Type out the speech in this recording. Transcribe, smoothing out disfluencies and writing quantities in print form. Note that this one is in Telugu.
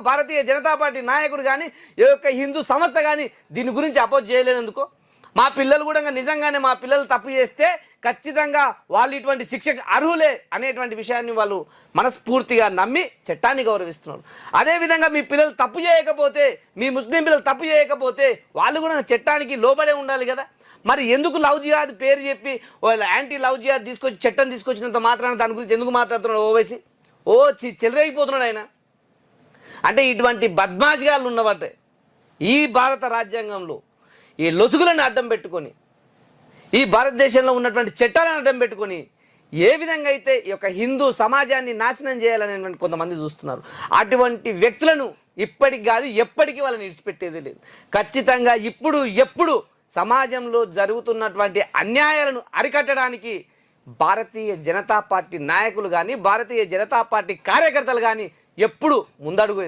భారతీయ జనతా పార్టీ నాయకుడు కానీ ఏ యొక్క హిందూ సంస్థ కానీ దీని గురించి అపోజ్ చేయలేనందుకో మా పిల్లలు కూడా నిజంగానే మా పిల్లలు తప్పు చేస్తే ఖచ్చితంగా వాళ్ళు ఇటువంటి శిక్షకు అర్హులే అనేటువంటి విషయాన్ని వాళ్ళు మనస్ఫూర్తిగా నమ్మి చట్టాన్ని గౌరవిస్తున్నారు. అదేవిధంగా మీ పిల్లలు తప్పు చేయకపోతే, మీ ముస్లిం పిల్లలు తప్పు చేయకపోతే వాళ్ళు కూడా చట్టానికి లోబడే ఉండాలి కదా. మరి ఎందుకు లవ్ జిహాద్ పేరు చెప్పి వాళ్ళు యాంటీ లవ్ జిహాద్ తీసుకొచ్చి చట్టం తీసుకొచ్చినంత మాత్రాన దాని గురించి ఎందుకు మాట్లాడుతున్నాడు ఓవైసీ? చెలరైపోతున్నాడు ఆయన. అంటే ఇటువంటి బద్మాషిగాళ్ళు ఉన్నవాటే ఈ భారత రాజ్యాంగంలో ఈ లొసుగులను అడ్డం పెట్టుకొని, ఈ భారతదేశంలో ఉన్నటువంటి చట్టాలను అడ్డం పెట్టుకొని ఏ విధంగా అయితే ఈ యొక్క హిందూ సమాజాన్ని నాశనం చేయాలని కొంతమంది చూస్తున్నారు. అటువంటి వ్యక్తులను ఇప్పటికి కాదు ఎప్పటికీ వాళ్ళని విడిచిపెట్టేది లేదు. ఖచ్చితంగా ఎప్పుడు సమాజంలో జరుగుతున్నటువంటి అన్యాయాలను అరికట్టడానికి భారతీయ జనతా పార్టీ నాయకులు కానీ భారతీయ జనతా పార్టీ కార్యకర్తలు కానీ ఎప్పుడు ముందడుగు వేస్తారు.